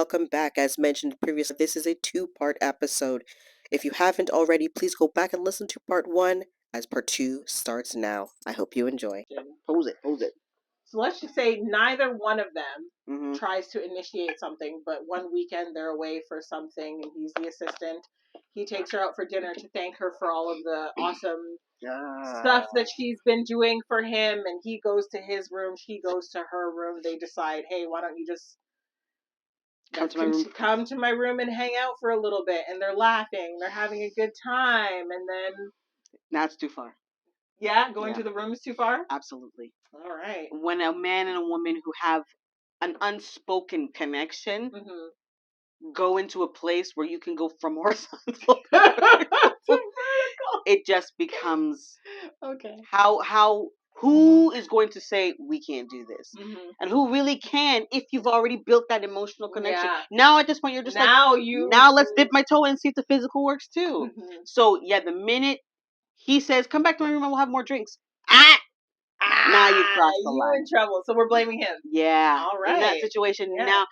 welcome back. As mentioned previously, this is a two-part episode. If you haven't already, please go back and listen to part one as part two starts now. I hope you enjoy. Pose it. So let's just say neither one of them tries to initiate something, but one weekend they're away for something and he's the assistant. He takes her out for dinner to thank her for all of the awesome stuff that she's been doing for him, and he goes to his room, she goes to her room. They decide, hey, why don't you just come to my room and hang out for a little bit, and they're laughing, they're having a good time, and then that's too far. Going to the room is too far? Absolutely. All right. When a man and a woman who have an unspoken connection go into a place where you can go from horizontal to vertical, it just becomes who is going to say we can't do this, and who really can if you've already built that emotional connection. Now at this point you're just now let's dip my toe in and see if the physical works too. So the minute he says come back to my room and we'll have more drinks, now you've crossed the line. You're in trouble. So we're blaming him. Yeah. All right. In that situation now,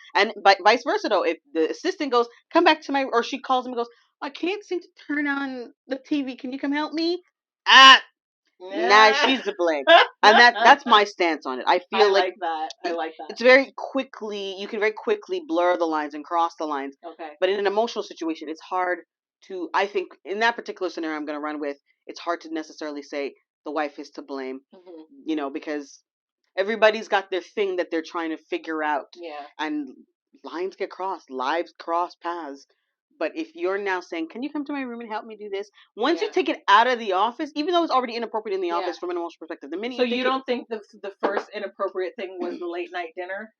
but vice versa though, if the assistant goes, come back to or she calls him and goes, I can't seem to turn on the TV. Can you come help me? Now she's to blame. And that's my stance on it. I feel like that. I like that. It's you can very quickly blur the lines and cross the lines. Okay. But in an emotional situation, it's hard to, I think, in that particular scenario I'm going to run with, it's hard to necessarily say the wife is to blame, because everybody's got their thing that they're trying to figure out. Yeah. And lines get crossed, lives cross paths. But if you're now saying, can you come to my room and help me do this? Once you take it out of the office, even though it's already inappropriate in the office from an emotional perspective, the minute you don't think the first inappropriate thing was the late night dinner?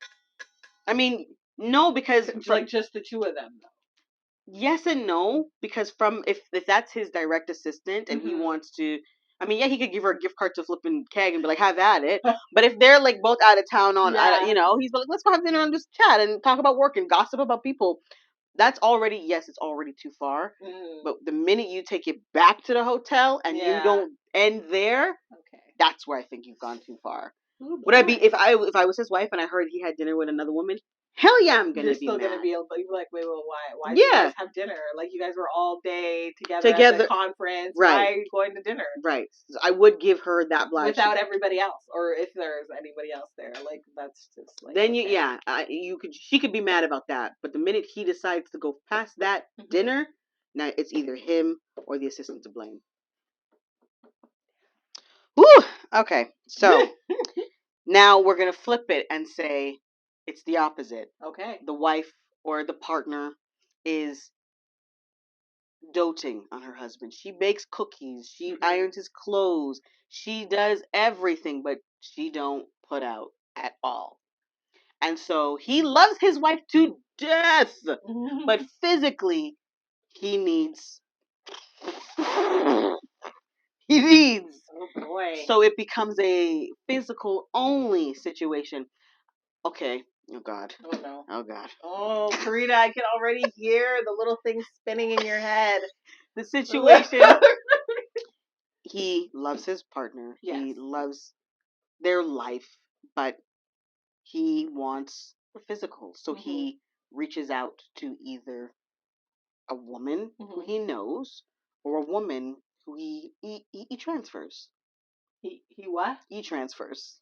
I mean, no, because just the two of them, though. Yes and no, because if that's his direct assistant and he wants to, I mean, he could give her a gift card to flipping keg and be like, have at it. But if they're like both out of town he's like, let's go have dinner and just chat and talk about work and gossip about people. That's already, it's already too far. But the minute you take it back to the hotel and you don't end there, that's where I think you've gone too far. Would I be, if I was his wife and I heard he had dinner with another woman? Hell yeah, I'm gonna be still mad. Gonna be like, wait, why did you guys have dinner? Like, you guys were all day together at the conference. Right. Why are you going to dinner? Right. I would give her that black without everybody else, or if there's anybody else there. Like, that's just like. Then she could be mad about that. But the minute he decides to go past that dinner, now it's either him or the assistant to blame. Whew. Okay. So now we're gonna flip it and say it's the opposite. Okay. The wife or the partner is doting on her husband. She bakes cookies. She irons his clothes. She does everything, but she don't put out at all. And so he loves his wife to death, but physically he needs. Oh boy. So it becomes a physical only situation. Okay. Oh God. Oh no. Oh God. Oh, Karina, I can already hear the little thing spinning in your head. The situation. He loves his partner. Yes. He loves their life, but he wants physical. So he reaches out to either a woman who he knows or a woman who he transfers. He what? E-transfers.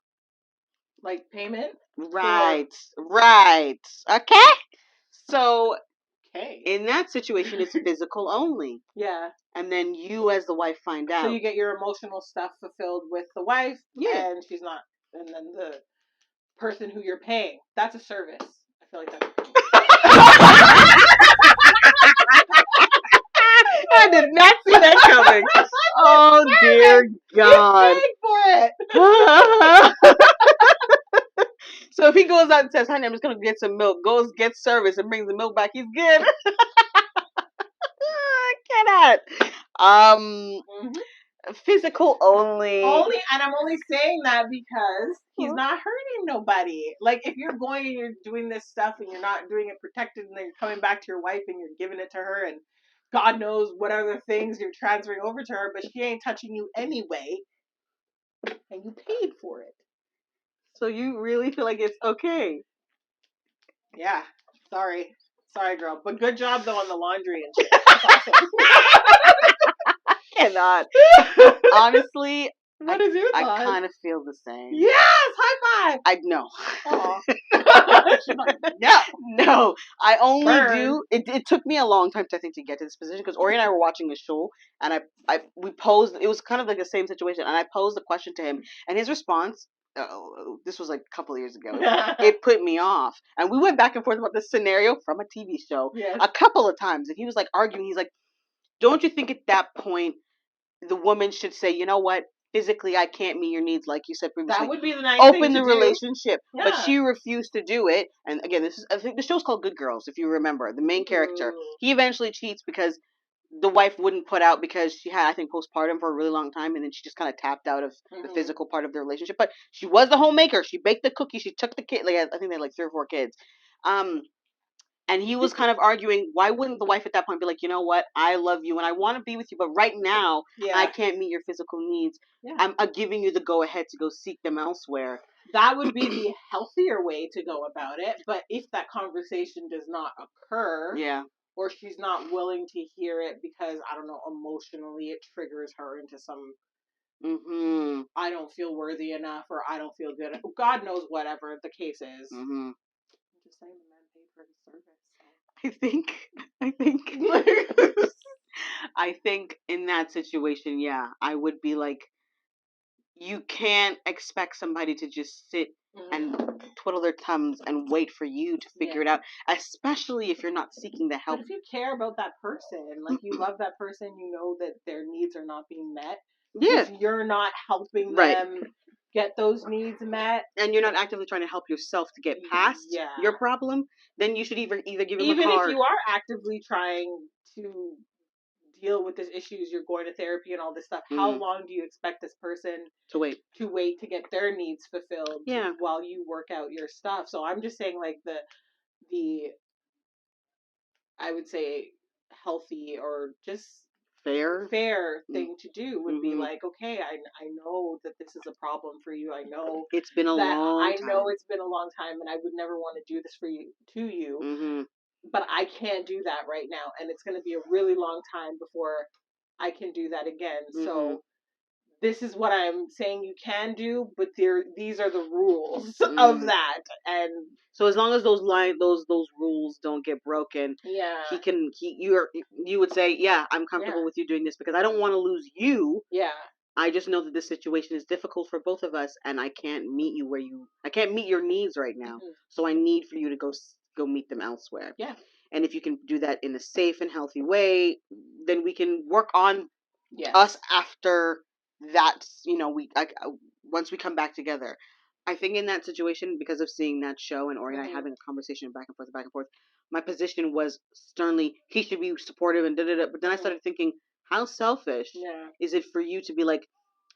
Like payment? Right. Okay. So, in that situation, it's physical only. Yeah. And then you, as the wife, find out. So you get your emotional stuff fulfilled with the wife, and she's not. And then the person who you're paying, that's a service. I feel like that's. I did not see that coming. Oh dear God! Paid for it. So if he goes out and says, "Honey, I'm just gonna get some milk," goes gets service and brings the milk back, he's good. Cannot. Physical only. And I'm only saying that because he's not hurting nobody. Like, if you're going and you're doing this stuff and you're not doing it protected, and then you're coming back to your wife and you're giving it to her, and God knows what other things you're transferring over to her, but she ain't touching you anyway, and you paid for it. So you really feel like it's okay? Yeah. Sorry, girl. But good job though on the laundry and shit. That's awesome. Cannot. Honestly, what is your thought? I kind of feel the same. Yes, high five. I know. No. No. I only do. It took me a long time to get to this position because Ori and I were watching a show and we posed. It was kind of like the same situation, and I posed a question to him, and his response. This was like a couple of years ago. It put me off, and we went back and forth about this scenario from a TV show a couple of times, and he was like arguing. He's like, "Don't you think at that point the woman should say, you know what? Physically, I can't meet your needs, like you said previously. That would be the nice Open thing to the do. relationship." Yeah. But she refused to do it. And again, I think the show's called Good Girls, if you remember. The main character, he eventually cheats because the wife wouldn't put out because she had, I think, postpartum for a really long time, and then she just kind of tapped out of the physical part of the relationship. But she was the homemaker. She baked the cookies. She took the kid. Like I think they had like 3 or 4 kids. And he was kind of arguing, why wouldn't the wife at that point be like, you know what, I love you and I want to be with you, but right now I can't meet your physical needs. Yeah. I'm giving you the go ahead to go seek them elsewhere. That would be the healthier way to go about it. But if that conversation does not occur, or she's not willing to hear it because, I don't know, emotionally it triggers her into some, I don't feel worthy enough or I don't feel good. God knows whatever the case is. I'm just saying the men pay for his service. I think in that situation, I would be like, you can't expect somebody to just sit and twiddle their thumbs and wait for you to figure it out, especially if you're not seeking the help. But if you care about that person, like you love that person, you know that their needs are not being met. If you're not helping them get those needs met, and you're not actively trying to help yourself to get past your problem, then you should either give them a card. Even if you are actively trying to deal with these issues, you're going to therapy and all this stuff, how long do you expect this person to wait to get their needs fulfilled while you work out your stuff? So I'm just saying, like, the I would say healthy or just fair thing to do would be like, okay, I know that this is a problem for you. I know it's been a long time. I know it's been a long time, and I would never want to do this for you to you. But I can't do that right now, and it's going to be a really long time before I can do that again. So this is what I'm saying you can do, but these are the rules of that. And so as long as those rules don't get broken, you would say, I'm comfortable with you doing this because I don't want to lose you. I just know that this situation is difficult for both of us, and I can't meet I can't meet your needs right now. So I need for you to go meet them elsewhere. And if you can do that in a safe and healthy way, then we can work on us after that. Once we come back together. I think in that situation, because of seeing that show and Ori and I having a conversation back and forth, my position was sternly, he should be supportive and da-da-da. But then I started thinking, how selfish is it for you to be like,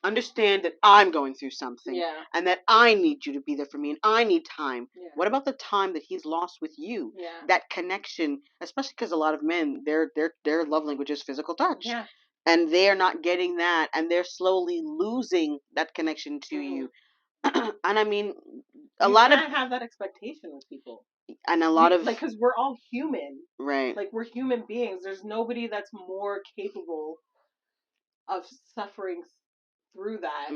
understand that I'm going through something and that I need you to be there for me and I need time. What about the time that he's lost with you? That connection, especially because a lot of men, their love language is physical touch. And they're not getting that, and they're slowly losing that connection to you. And I mean, you can't have that expectation with people. And a lot of... because we're all human. Right. Like, we're human beings. There's nobody that's more capable of suffering through that.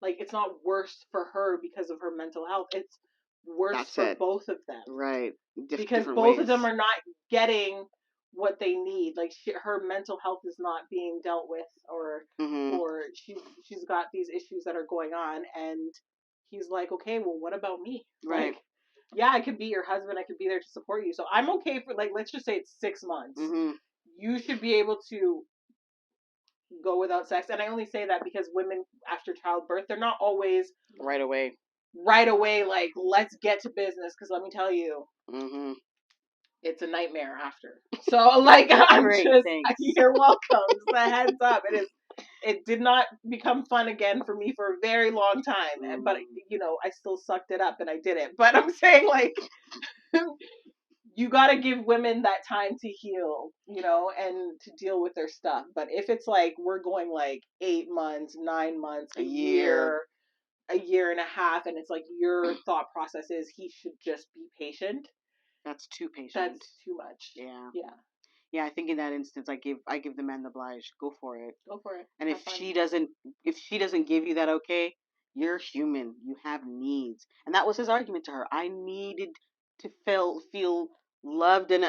Like, it's not worse for her because of her mental health. It's worse for both of them. Right. Because both of them are not getting what they need. Like, her mental health is not being dealt with, or she's got these issues that are going on, and he's like, okay, well, what about me? Right. Like, I could be your husband. I could be there to support you. So I'm okay for, like, let's just say it's 6 months. You should be able to go without sex. And I only say that because women after childbirth, they're not always right away, like, let's get to business, because let me tell you, it's a nightmare after. So, like, you're welcome. Just a heads up. It did not become fun again for me for a very long time. But, I still sucked it up and I did it. But I'm saying, like, you got to give women that time to heal, and to deal with their stuff. But if it's like, we're going like 8 months, 9 months, a year and a half, and it's like your thought process is he should just be patient, That's too patient. That's too much. Yeah. Yeah. Yeah, I think in that instance, I give the man the oblige. Go for it. Go for it. And if she doesn't give you that okay, you're human. You have needs, and that was his argument to her. I needed to feel loved and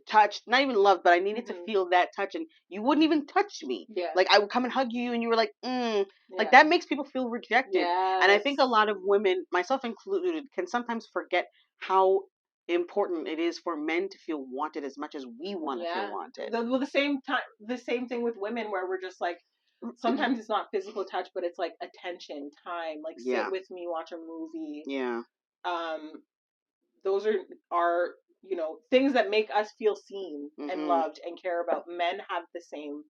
touched. Not even loved, but I needed to feel that touch, and you wouldn't even touch me. Yeah. Like I would come and hug you, and you were like, like that makes people feel rejected. Yes. And I think a lot of women, myself included, can sometimes forget how important it is for men to feel wanted as much as we want to feel wanted. The same thing with women, where we're just like, sometimes it's not physical touch, but it's like attention, time, like sit with me, watch a movie. Yeah. Those are things that make us feel seen and loved and care about. Men have the same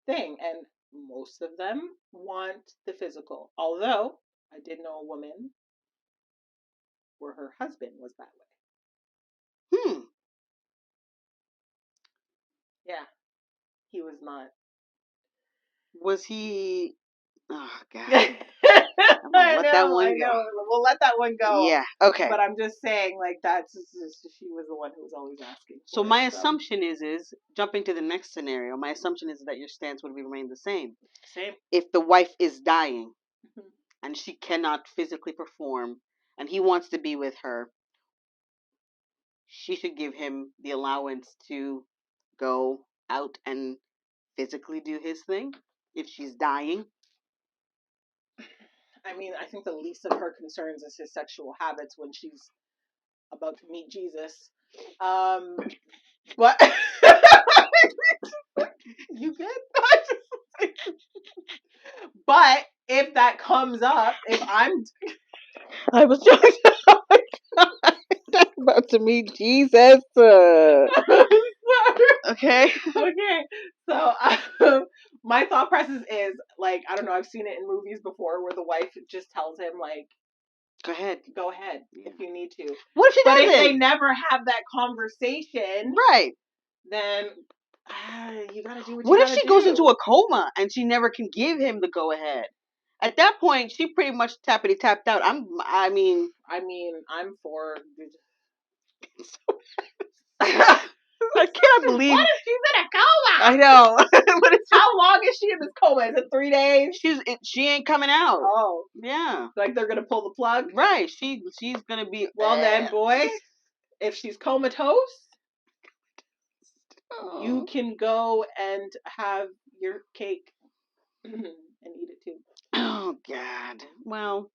thing, and most of them want the physical. Although I did know a woman where her husband was that way. Yeah. He was not. Was he? Oh God. I'm gonna let that one go. We'll let that one go. Yeah. Okay. But I'm just saying, like, that's just, she was the one who was always asking. So my assumption is jumping to the next scenario. My assumption is that your stance would remain the same. Same. If the wife is dying and she cannot physically perform, and he wants to be with her, she should give him the allowance to go out and physically do his thing if she's dying. I mean, I think the least of her concerns is his sexual habits when she's about to meet Jesus. What? You good? But if that comes up, if I was just about to meet Jesus. Okay. So my thought process is, like, I don't know, I've seen it in movies before where the wife just tells him, like, go ahead if you need to. What if she doesn't? But if they never have that conversation, right, then you gotta do what if she goes into a coma and she never can give him the go ahead? At that point, she pretty much tappity tapped out. I mean, I'm for. I can't believe. What if she's in a coma? I know. How long is she in this coma? Is it 3 days? She ain't coming out. Oh, yeah. Like they're gonna pull the plug. Right. She's gonna be. Well then, boy, if she's comatose, you can go and have your cake and eat it too. Oh God. Well.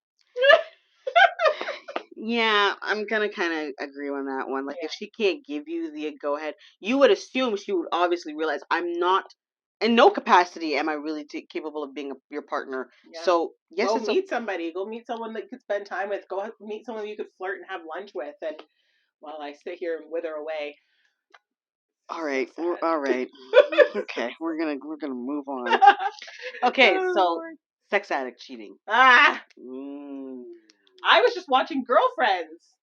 Yeah, I'm gonna kind of agree on that one. Like, if she can't give you the go ahead, you would assume she would obviously realize I'm not, in no capacity am I really capable of being your partner. Yeah. So yes, go meet somebody. Go meet someone that you could spend time with. Go meet someone you could flirt and have lunch with. And while I sit here and wither away. All right, all right. Okay, we're gonna move on. Okay, so sex addict cheating. I was just watching Girlfriends.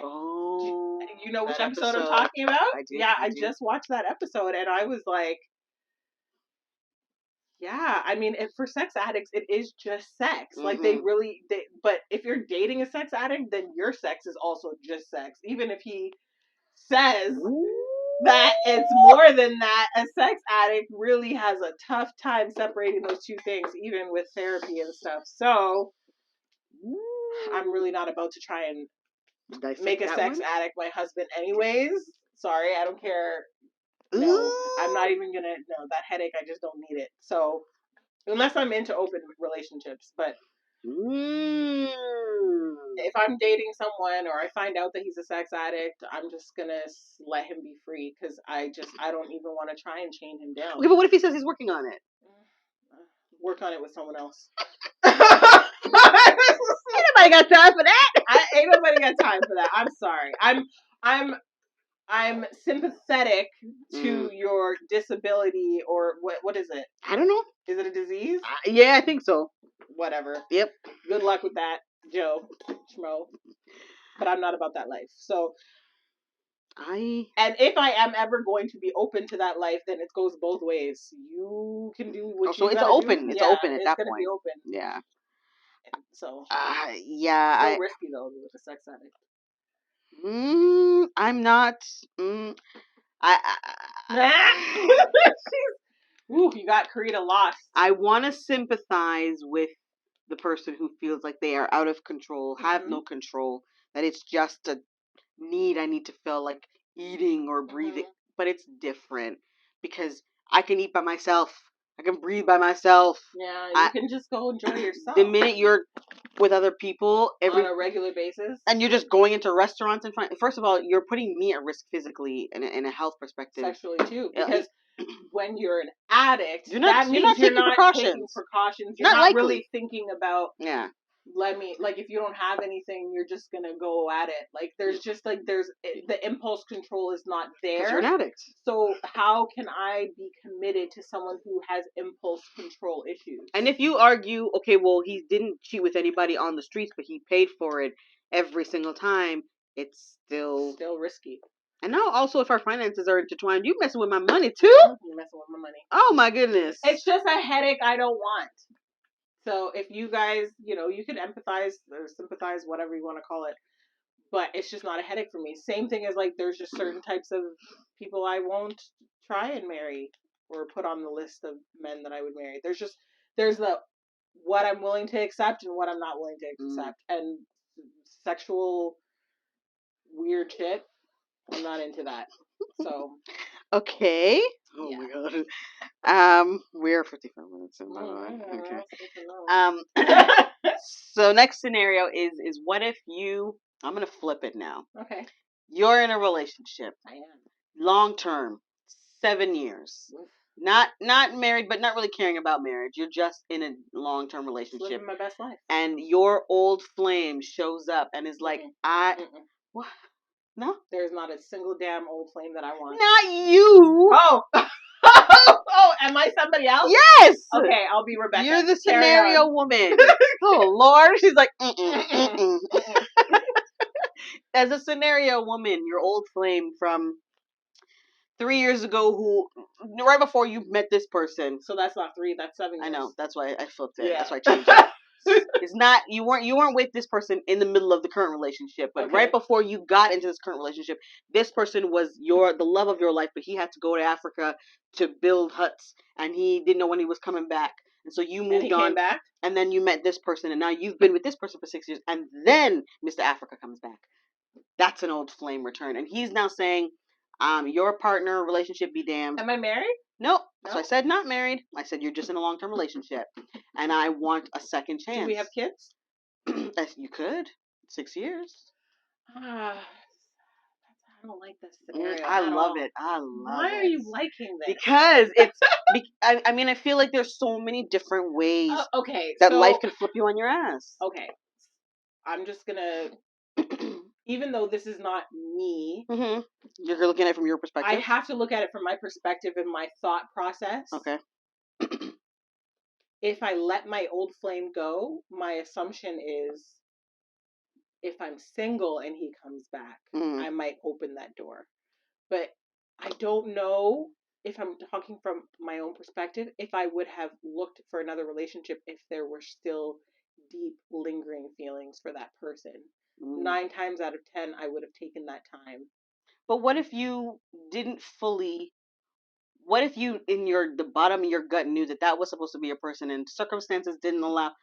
Oh, you know which episode I'm talking about? I do. Yeah, I just watched that episode and I was like, yeah, I mean, for sex addicts, it is just sex. Mm-hmm. Like but if you're dating a sex addict, then your sex is also just sex. Even if he says that it's more than that, a sex addict really has a tough time separating those two things, even with therapy and stuff. So I'm really not about to try and make a sex addict my husband anyways. Sorry, I don't care. No, I'm not even gonna. No, that headache, I just don't need it. So, unless I'm into open relationships, but if I'm dating someone or I find out that he's a sex addict, I'm just gonna let him be free because I don't even want to try and chain him down. Okay, but what if he says he's working on it? Work on it with someone else. Ain't nobody got time for that. Ain't nobody got time for that. I'm sorry. I'm sympathetic to your disability, or what is it? I don't know. Is it a disease? Yeah, I think so. Whatever. Yep. Good luck with that, Joe Schmo. But I'm not about that life. So and if I am ever going to be open to that life, then it goes both ways. You can do what you it's open. Do. It's open at that point. It's gonna be open. Yeah. So yeah. It's so risky though with a sex addict. I'm not. Ooh, you got Karita lost. I want to sympathize with the person who feels like they are out of control, have no control, that it's just a need I need to feel like eating or breathing. But it's different because I can eat by myself. I can breathe by myself. Yeah, you can just go enjoy yourself. The minute you're with other people on a regular basis, and you're just going into restaurants and first of all, you're putting me at risk physically in a health perspective, sexually too, because when you're an addict, you're not taking precautions. You're not really thinking about if you don't have anything, you're just gonna go at it. Like there's the impulse control is not there. You're an addict. So how can I be committed to someone who has impulse control issues? And if you argue, okay, well, he didn't cheat with anybody on the streets, but he paid for it every single time, it's still risky. And now also if our finances are intertwined, you messing with my money too? You're messing with my money. Oh my goodness. It's just a headache I don't want. So if you guys, you can empathize or sympathize, whatever you want to call it, but it's just not a headache for me. Same thing as there's just certain types of people I won't try and marry or put on the list of men that I would marry. There's the what I'm willing to accept and what I'm not willing to accept. And sexual weird shit, I'm not into that. So okay. Oh my god. We're 55 minutes in. Okay. So next scenario is what if I'm gonna flip it now. Okay. You're in a relationship. I am. Long term, 7 years. Oof. Not married, but not really caring about marriage. You're just in a long term relationship. Living my best life. And your old flame shows up and is like, what? No? There's not a single damn old flame that I want. Not you! Oh! Oh, am I somebody else? Yes! Okay, I'll be Rebecca. You're the scenario woman. Oh, Lord. She's like, As a scenario woman, your old flame from 3 years ago who, right before you met this person. So that's not 3, that's 7 years. I know, that's why I flipped it. Yeah. That's why I changed it. It's not, you weren't with this person in the middle of the current relationship, but right before you got into this current relationship, this person was the love of your life, but he had to go to Africa to build huts, and he didn't know when he was coming back. And so you moved on, came back? And then you met this person, and now you've been with this person for 6 years, and then Mr. Africa comes back. That's an old flame return. And he's now saying, your partner relationship be damned. Am I married? Nope. No. So I said not married. I said you're just in a long-term relationship. And I want a second chance. Do we have kids? You could. 6 years. I don't like this scenario. I love it. Why are you liking this? Because it's, I mean, I feel like there's so many different ways that life can flip you on your ass. Okay. I'm just going to, even though this is not me. Mm-hmm. You're looking at it from your perspective? I have to look at it from my perspective and my thought process. Okay. If I let my old flame go, my assumption is if I'm single and he comes back, I might open that door. But I don't know, if I'm talking from my own perspective, if I would have looked for another relationship if there were still deep, lingering feelings for that person. 9 times out of 10, I would have taken that time. But what if you didn't fully... What if you, in the bottom of your gut, knew that was supposed to be a person, and circumstances didn't allow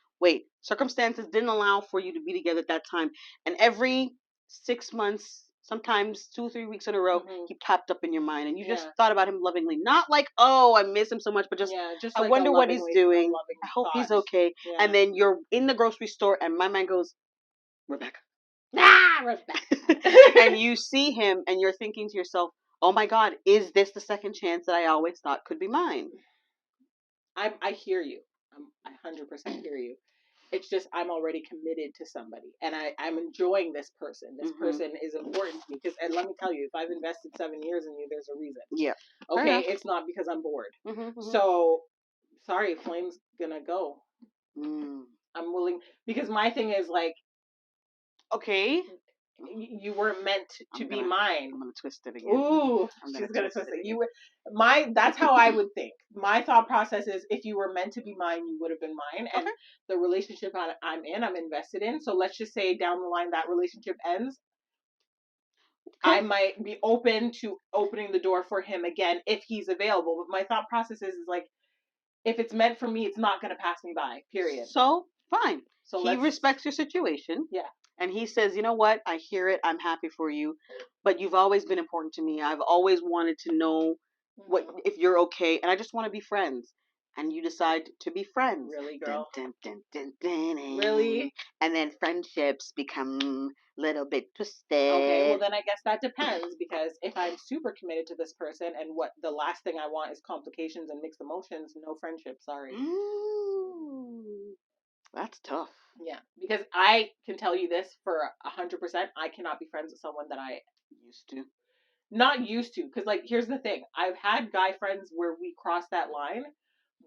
for you to be together at that time, and every 6 months, sometimes 2 or 3 weeks in a row, he popped up in your mind, and you just thought about him lovingly, not like, oh, I miss him so much, but just I like wonder what he's doing. I hope he's okay. Yeah. And then you're in the grocery store, and my mind goes, Rebecca. Rebecca. And you see him, and you're thinking to yourself, oh my God, is this the second chance that I always thought could be mine? I hear you. I 100% hear you. It's just I'm already committed to somebody, and I'm enjoying this person. This person is important to me and let me tell you, if I've invested 7 years in you, there's a reason. Yeah. Okay, it's not because I'm bored. So, sorry, flame's gonna go. I'm willing, because my thing is like, okay, you weren't meant to be mine. I'm gonna twist it again. Ooh, she's gonna twist it. That's how I would think. My thought process is, if you were meant to be mine, you would have been mine. And the relationship I'm invested in. So let's just say down the line that relationship ends. I might be open to opening the door for him again if he's available. But my thought process is like, if it's meant for me, it's not going to pass me by, period. So, fine. So he respects your situation. Yeah. And he says, you know what? I hear it. I'm happy for you. But you've always been important to me. I've always wanted to know what if you're okay. And I just want to be friends. And you decide to be friends. Really, girl? Dun, dun, dun, dun, dun. Really? And then friendships become a little bit twisted. Okay, well then I guess that depends, because if I'm super committed to this person and what the last thing I want is complications and mixed emotions, no friendship, sorry. That's tough. Yeah, because I can tell you this for 100%, I cannot be friends with someone that I used to. Not used to, because like here's the thing, I've had guy friends where we crossed that line,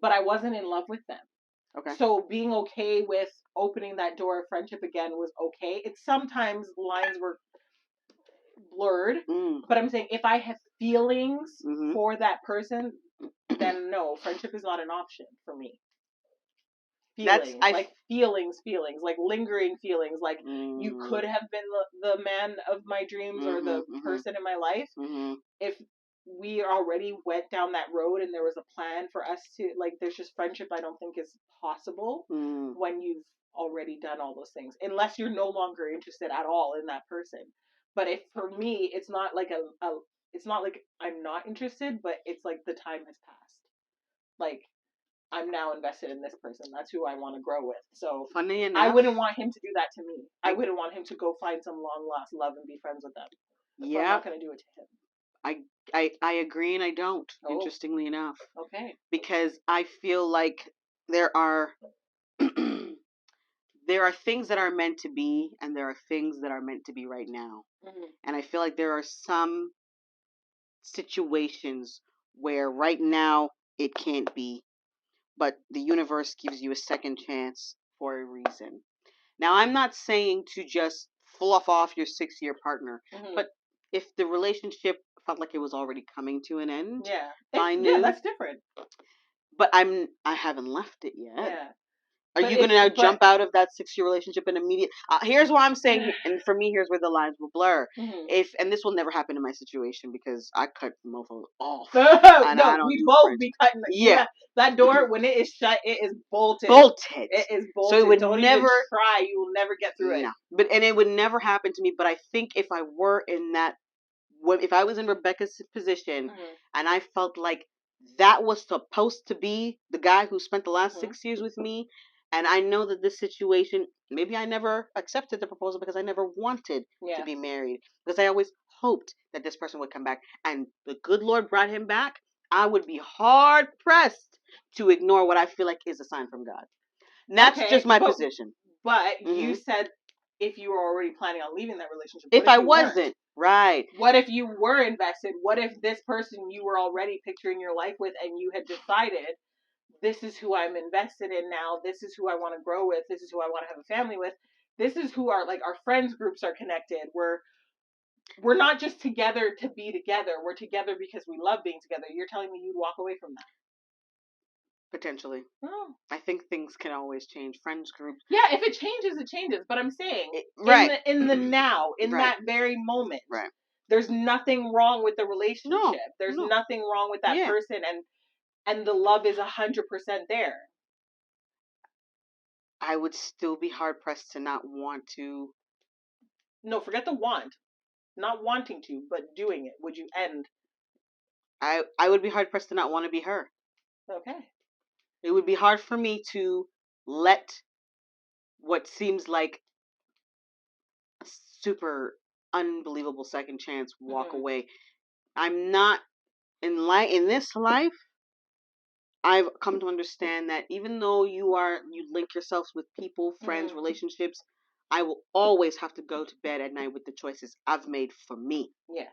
but I wasn't in love with them. Okay. So being okay with opening that door of friendship again was okay. It's sometimes lines were blurred, but I'm saying if I have feelings for that person, then no, friendship is not an option for me. Feelings, feelings, like lingering feelings, like you could have been the man of my dreams or the person in my life. If we already went down that road and there was a plan for us to, like, there's just friendship I don't think is possible when you've already done all those things, unless you're no longer interested at all in that person. But if for me, it's not like it's not like I'm not interested, but it's like the time has passed. Like, I'm now invested in this person. That's who I want to grow with. So funny enough, I wouldn't want him to do that to me. I wouldn't want him to go find some long lost love and be friends with them. Yeah, I'm not going to do it to him. I agree and I don't. Oh. Interestingly enough. Okay. Because I feel like there are there are things that are meant to be and there are things that are meant to be right now. And I feel like there are some situations where right now it can't be, but the universe gives you a second chance for a reason. Now, I'm not saying to just fluff off your 6-year partner, but if the relationship felt like it was already coming to an end, yeah, that's different. But I haven't left it yet. Yeah. Are you going to now jump out of that 6-year relationship and immediate? Here's what I'm saying, and for me, here's where the lines will blur. And this will never happen in my situation because I cut the mofo off. No, we both be cutting. Yeah, that door when it is shut, it is bolted. It is bolted. So it would Don't never even try. You will never get through it. No, and it would never happen to me. But I think if I were in that, if I was in Rebecca's position, and I felt like that was supposed to be the guy who spent the last 6 years with me. And I know that this situation, maybe I never accepted the proposal because I never wanted to be married. Because I always hoped that this person would come back. And the good Lord brought him back. I would be hard pressed to ignore what I feel like is a sign from God. And that's just my position. But you said if you were already planning on leaving that relationship. If I wasn't, right. What if you were invested? What if this person you were already picturing your life with and you had decided, this is who I'm invested in now. This is who I want to grow with. This is who I want to have a family with. This is who our friends groups are connected. We're not just together to be together. We're together because we love being together. You're telling me you'd walk away from that? Potentially. Oh. I think things can always change. Friends groups. Yeah, if it changes, it changes. But I'm saying, in the now, in that very moment, there's nothing wrong with the relationship. No, there's nothing wrong with that person, and the love is 100% there. I would still be hard pressed to not want to. No, forget the want. Not wanting to, but doing it. Would you end? I would be hard pressed to not want to be her. Okay. It would be hard for me to let what seems like a super unbelievable second chance walk away. I'm not in this life. I've come to understand that even though you link yourselves with people, friends, relationships, I will always have to go to bed at night with the choices I've made for me. Yes.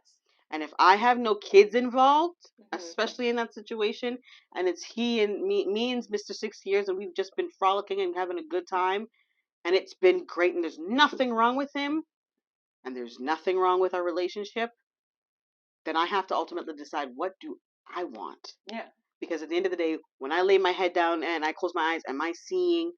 And if I have no kids involved, especially in that situation, and it's me and Mr. 6 years, and we've just been frolicking and having a good time, and it's been great, and there's nothing wrong with him, and there's nothing wrong with our relationship, then I have to ultimately decide, what do I want? Yeah. Because at the end of the day, when I lay my head down and I close my eyes, am I seeing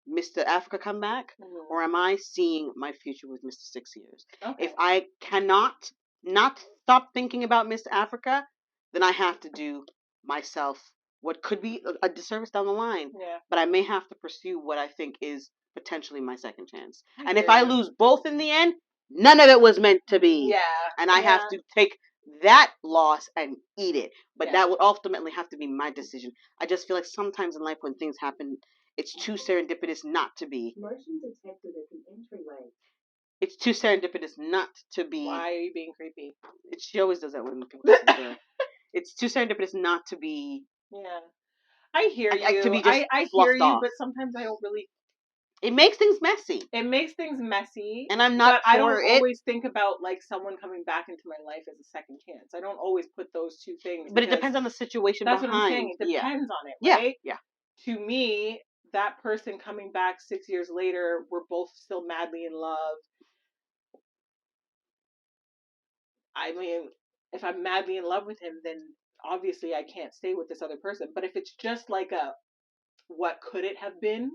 Mr. Africa come back? Or am I seeing my future with Mr. 6 years? Okay. If I cannot not stop thinking about Miss Africa, then I have to do myself what could be a disservice down the line. Yeah. But I may have to pursue what I think is potentially my second chance. And if I lose both in the end, none of it was meant to be. Yeah. And I have to take that loss and eat it. But Yeah. that would ultimately have to be my decision. I just feel like sometimes in life when things happen, it's too serendipitous not to be. Motion detected at the entryway. It's too serendipitous not to be. Why are you being creepy? She always does that when people listen to her. It's too serendipitous not to be. Yeah. I hear you. To be just I hear you, off. but sometimes I don't really. It makes things messy. It makes things messy. And I'm not. But I don't always think about like someone coming back into my life as a second chance. I don't always put those two things. But it depends on the situation. That's behind. what I'm saying. It depends on it, right? Yeah. To me, that person coming back 6 years later, we're both still madly in love. I mean, if I'm madly in love with him, then obviously I can't stay with this other person. But if it's just like a, what could it have been?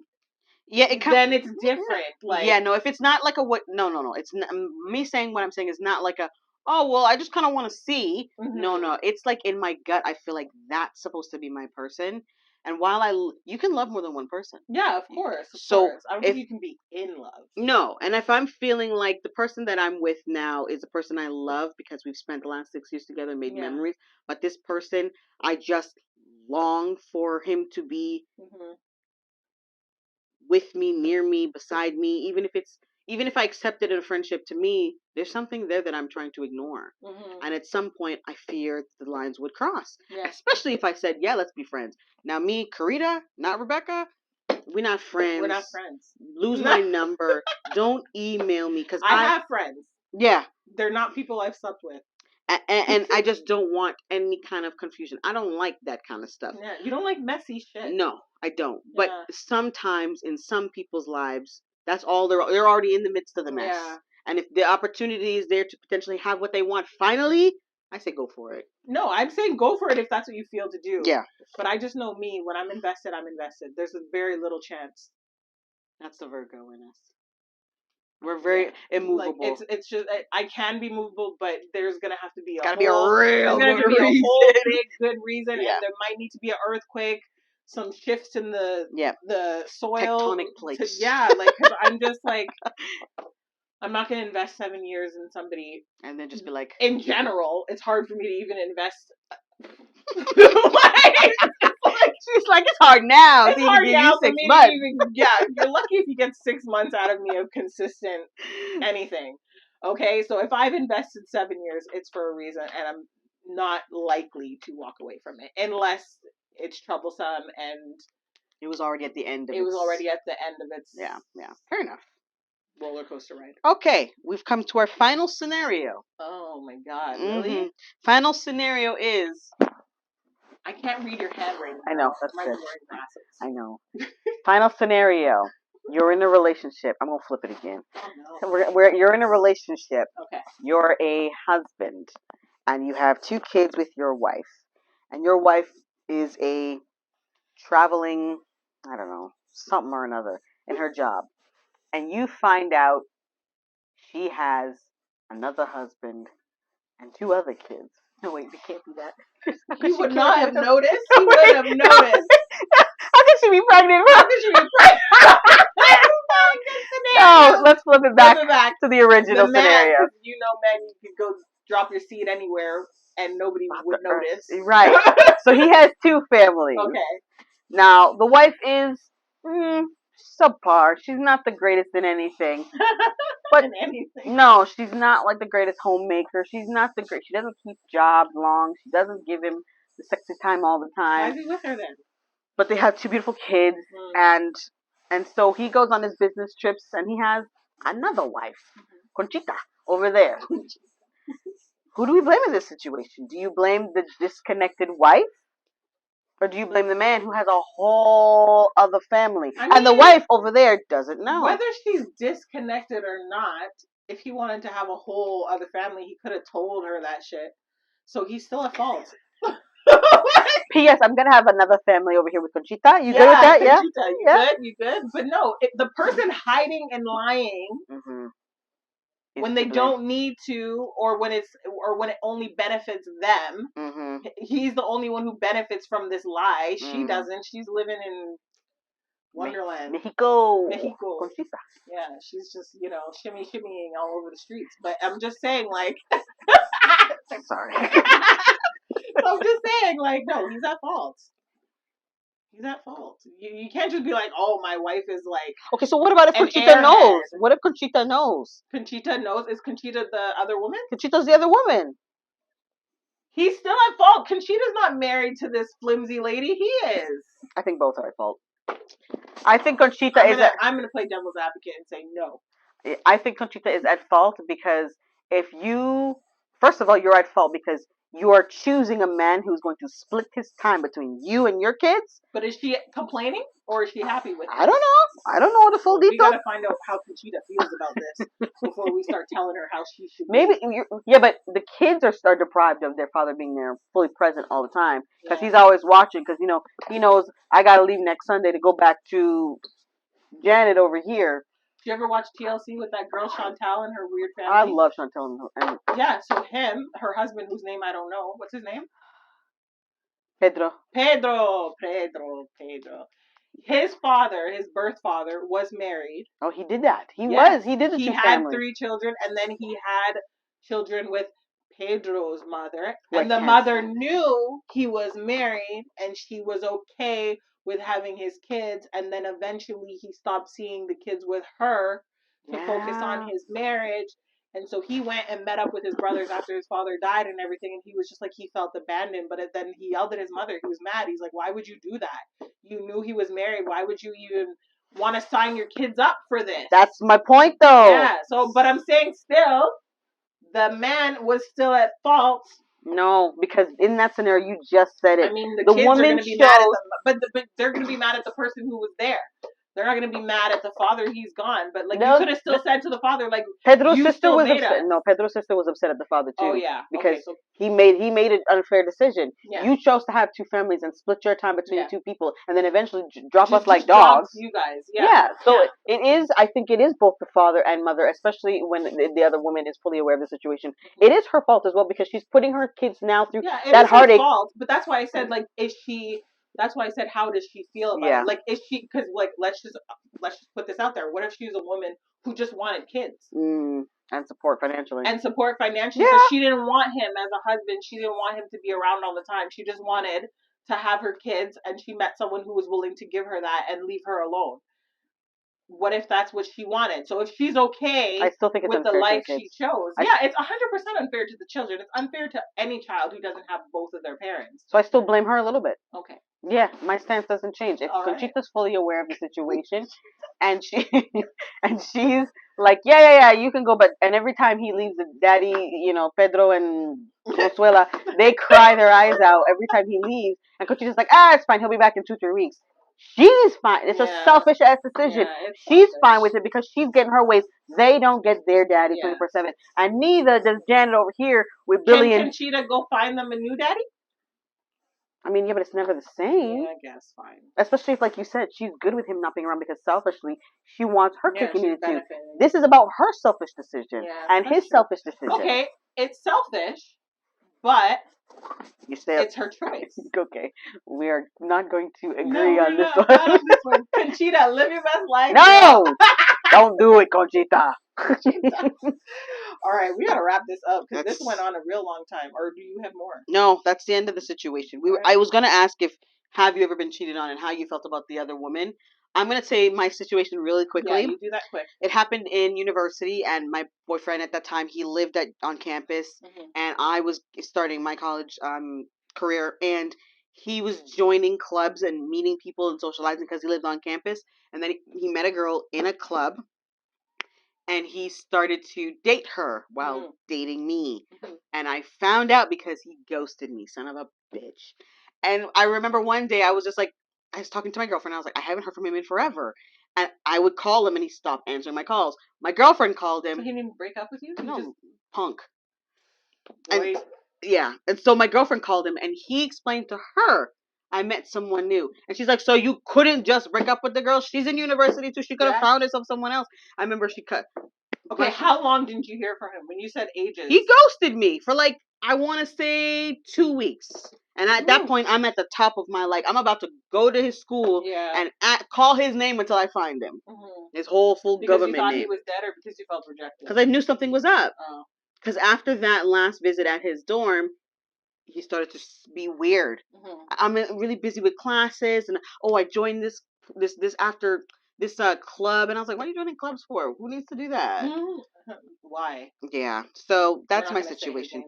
Yeah, then it's different. Like, yeah, no, if it's not like a what, no, it's not, me saying what I'm saying is not like a, oh well, I just kind of want to see. Mm-hmm. No, it's like in my gut, I feel like that's supposed to be my person. And while you can love more than one person. Yeah, of course. I don't think you can be in love. No, and if I'm feeling like the person that I'm with now is a person I love because we've spent the last 6 years together and made memories, but this person, I just long for him to be with me, near me, beside me, even if I accept it in a friendship, to me, there's something there that I'm trying to ignore. And at some point, I fear the lines would cross. Yeah. Especially if I said, yeah, let's be friends. Now, me, Karita, not Rebecca, we're not friends. We're not friends. Lose my number. Don't email me. Because I have friends. Yeah. They're not people I've slept with. And I just don't want any kind of confusion. I don't like that kind of stuff. Yeah, you don't like messy shit. No, I don't. Yeah. But sometimes in some people's lives, that's all they're already in the midst of the mess. Yeah. And if the opportunity is there to potentially have what they want finally, I say go for it. No, I'm saying go for it if that's what you feel to do. Yeah. But I just know me, when I'm invested, I'm invested. There's a very little chance. That's the Virgo in us. We're very immovable. Like it's just I can be movable, but there's gonna have to be a whole big good reason, and there might need to be an earthquake, some shifts in the soil, tectonic plates. Because I'm just like, I'm not gonna invest 7 years in somebody, and then just be like, in general, it's hard for me to even invest. She's like, it's hard now. It's hard now for me months. You're lucky if you get 6 months out of me of consistent anything. Okay, so if I've invested 7 years, it's for a reason, and I'm not likely to walk away from it unless it's troublesome and it was already at the end of its yeah, fair enough. Roller coaster ride. Okay, we've come to our final scenario. Oh my god, really? Final scenario is, I can't read your handwriting. I know, that's good. I know. Final scenario. You're in a relationship. I'm going to flip it again. Oh, no. You're in a relationship. Okay. You're a husband. And you have 2 kids with your wife. And your wife is a traveling, I don't know, something or another in her job. And you find out she has another husband and 2 other kids. No, wait, we can't do that. He would not have noticed. He would have noticed. How could she be pregnant? How could she be pregnant? No, let's flip it back to the original scenario. You know, man, you could go drop your seed anywhere and nobody would notice. Right. So he has 2 families. Okay. Now, the wife is subpar. She's not the greatest in anything. But no, she's not like the greatest homemaker. She's not the great. She doesn't keep jobs long. She doesn't give him the sexy time all the time. Why is he with her then? But they have 2 beautiful kids, and so he goes on his business trips, and he has another wife, Conchita, over there. Who do we blame in this situation? Do you blame the disconnected wife? Or do you blame the man who has a whole other family? And the wife over there doesn't know. Whether she's disconnected or not, if he wanted to have a whole other family, he could have told her that shit. So he's still at fault. P.S. I'm going to have another family over here with Conchita. You good with that? Conchita, you good? But no, the person hiding and lying when they don't need to, or when it only benefits them. Mm-hmm. He's the only one who benefits from this lie. She doesn't. She's living in Wonderland. Mexico. Conchita. Yeah, she's just, shimmying all over the streets. But I'm just saying, like... Sorry. I'm just saying, like, no, he's at fault. He's at fault. You can't just be like, oh, my wife is like... Okay, so what about if Conchita knows? What if Conchita knows? Conchita knows? Is Conchita the other woman? Conchita's the other woman. He's still at fault. Conchita's not married to this flimsy lady. He is. I think both are at fault. I think Conchita I'm going to play devil's advocate and say no. I think Conchita is at fault because first of all, you're at fault because you are choosing a man who's going to split his time between you and your kids. But is she complaining or is she happy with it? I don't know. I don't know the full details. We got to find out how Conchita feels about this before we start telling her how she should be. But the kids are deprived of their father being there fully present all the time because he's always watching because, he knows I got to leave next Sunday to go back to Janet over here. Did you ever watch TLC with that girl Chantal and her weird family? I love Chantal. Yeah, so her husband, whose name I don't know. What's his name? Pedro. His father, his birth father, was married. Oh, he did that. He did the He had 3 children, and then he had children with Pedro's mother. And the mother knew he was married, and she was okay with having his kids, and then eventually he stopped seeing the kids with her to focus on his marriage. And so he went and met up with his brothers after his father died and everything, and he was just like, he felt abandoned. But then he yelled at his mother. He was mad. He's like, why would you do that? You knew he was married. Why would you even want to sign your kids up for this? That's my point, though. Yeah, but I'm saying still, the man was still at fault. No, because in that scenario, you just said it. I mean, the kids woman are going to be mad at but they're going to be mad at the person who was there. They're not going to be mad at the father. He's gone. But you could have still said to the father, like, Pedro's sister was upset. No, Pedro's sister was upset at the father too. Oh yeah, because he made an unfair decision. Yeah. You chose to have 2 families and split your time between 2 people, and then eventually drop us like dogs. You guys, So it is. I think it is both the father and mother, especially when the other woman is fully aware of the situation. It is her fault as well because she's putting her kids now through that heartache. Fault, but that's why I said, like, is she? That's why I said, how does she feel about it? Like, is she? Because, like, let's just put this out there. What if she's a woman who just wanted kids and support financially? But she didn't want him as a husband. She didn't want him to be around all the time. She just wanted to have her kids, and she met someone who was willing to give her that and leave her alone. What if that's what she wanted? So if she's okay I still think it's with the life she chose, it's 100% unfair to the children. It's unfair to any child who doesn't have both of their parents. So I still blame her a little bit. Okay. Yeah, my stance doesn't change. If Conchita's fully aware of the situation, and she's like, yeah, you can go, and every time he leaves, the daddy, Pedro and Consuela, they cry their eyes out every time he leaves, and Conchita's like, it's fine, he'll be back in 2-3 weeks. She's fine. It's a selfish ass decision. She's fine with it because she's getting her ways. They don't get their daddy 24/7, and neither does Janet over here with Billy and Conchita go find them a new daddy. I mean, but it's never the same. Yeah, I guess, fine. Especially if, like you said, she's good with him not being around because selfishly she wants her cake and eat it too. This is about her selfish decision and his selfish decision. Okay, it's selfish, but it's her choice. Okay, we are not going to agree on this one. Not on this one. Conchita, live your best life. No, don't do it, Conchita. All right, we gotta wrap this up because this went on a real long time. Or do you have more? No, that's the end of the situation. I was gonna ask have you ever been cheated on and how you felt about the other woman. I'm gonna say my situation really quickly. Yeah, you do that quick. It happened in university, and my boyfriend at that time, he lived on campus, and I was starting my college career, and he was joining clubs and meeting people and socializing because he lived on campus. And then he met a girl in a club. And he started to date her while dating me. And I found out because he ghosted me, son of a bitch. And I remember one day I was talking to my girlfriend. I was like, I haven't heard from him in forever. And I would call him and he stopped answering my calls. My girlfriend called him. So he didn't break up with you? No, punk. Boy. And so my girlfriend called him and he explained to her, I met someone new. And she's like, so you couldn't just break up with the girl? She's in university too. She could have found herself someone else. I remember she cut. Okay, how long didn't you hear from him? When you said ages. He ghosted me for like, I want to say 2 weeks. And at that point, I'm at the top of my, like, I'm about to go to his school and call his name until I find him. His whole full government name. Because you thought he was dead or because you felt rejected? Because I knew something was up. Because after that last visit at his dorm, he started to be weird. I'm really busy with classes, and I joined this after this club, and I was like, what are you joining clubs for? Who needs to do that? Why? Yeah, so that's my situation.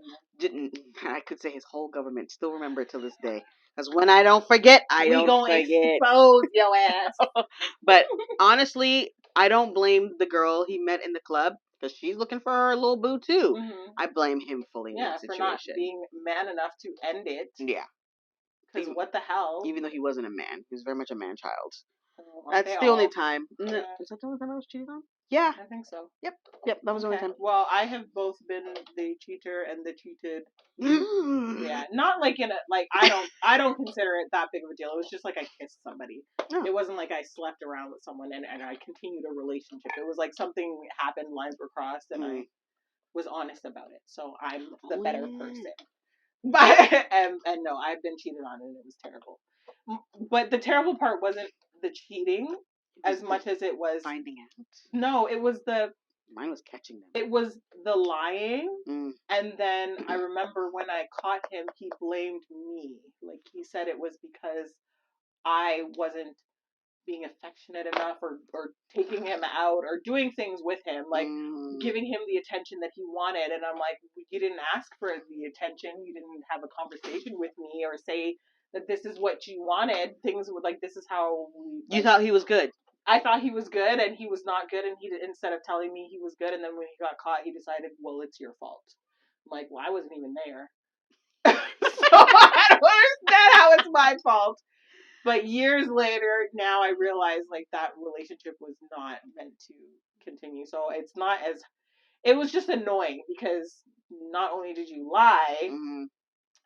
I could say his whole government. Still remember it till this day. Because when I don't forget, I don't forget. Expose your ass. But honestly, I don't blame the girl he met in the club. Because she's looking for her little boo too. I blame him fully in that situation. For not being man enough to end it. Yeah. Because what the hell? Even though he wasn't a man. He was very much a man-child. That's the only time. Yeah. Is that the only time I was cheated on? Yeah. I think so. Yep, that was the only time. Well, I have both been the cheater and the cheated. Yeah. Not like in a, like, I don't consider it that big of a deal. It was just like I kissed somebody. It wasn't like I slept around with someone and I continued a relationship. It was like something happened, lines were crossed, and I was honest about it. So I'm the better person. But and no, I've been cheated on and it was terrible. But the terrible part wasn't the cheating as much as it was finding out. No, it was mine was catching them. It was the lying. And then I remember when I caught him, he blamed me. Like he said it was because I wasn't being affectionate enough or taking him out or doing things with him, like giving him the attention that he wanted. And I'm like, you didn't ask for the attention. You didn't have a conversation with me or say that this is what you wanted. Things were like, this is how you thought he was good. I thought he was good and he was not good. And he instead of telling me he was good. And then when he got caught, he decided, well, it's your fault. I'm like, well, I wasn't even there. So I don't understand how it's my fault. But years later, now I realize like that relationship was not meant to continue. So it's not as, it was just annoying because not only did you lie,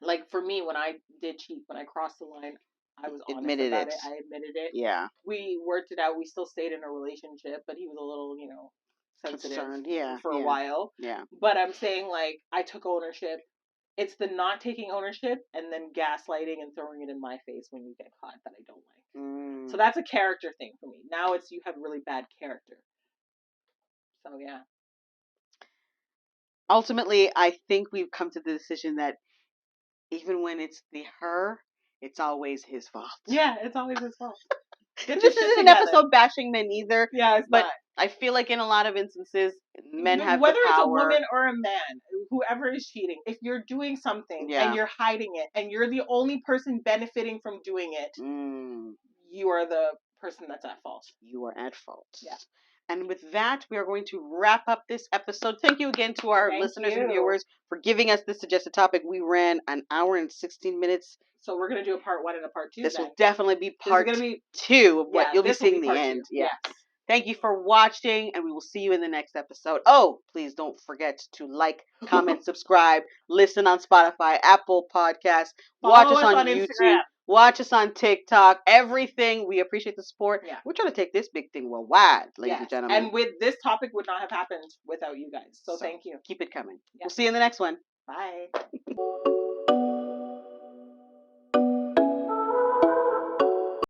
like for me, when I did cheat, when I crossed the line, I was honest about it. I admitted it. Yeah. We worked it out. We still stayed in a relationship, but he was a little, sensitive for a while. Yeah. But I'm saying like I took ownership. It's the not taking ownership and then gaslighting and throwing it in my face when you get caught that I don't like. So that's a character thing for me. Now it's you have really bad character. So yeah. Ultimately, I think we've come to the decision that even when it's her, it's always his fault. Yeah, it's always his fault. This isn't an episode bashing men either. Yeah, but I feel like in a lot of instances, men have whether the power. It's a woman or a man, whoever is cheating, if you're doing something and you're hiding it, and you're the only person benefiting from doing it, you are the person that's at fault. You are at fault. Yeah. And with that, we are going to wrap up this episode. Thank you again to our listeners and viewers for giving us this suggested topic. We ran an hour and 16 minutes. So we're going to do a part 1 and a part 2. This will definitely be part 2 of what you'll be seeing the end. Yeah. Yes. Thank you for watching, and we will see you in the next episode. Oh, please don't forget to like, comment, subscribe, listen on Spotify, Apple Podcasts, watch us on YouTube. Instagram. Watch us on TikTok. Everything. We appreciate the support. Yeah. We're trying to take this big thing worldwide, ladies and gentlemen. And with this topic would not have happened without you guys. So thank you. Keep it coming. Yeah. We'll see you in the next one. Bye.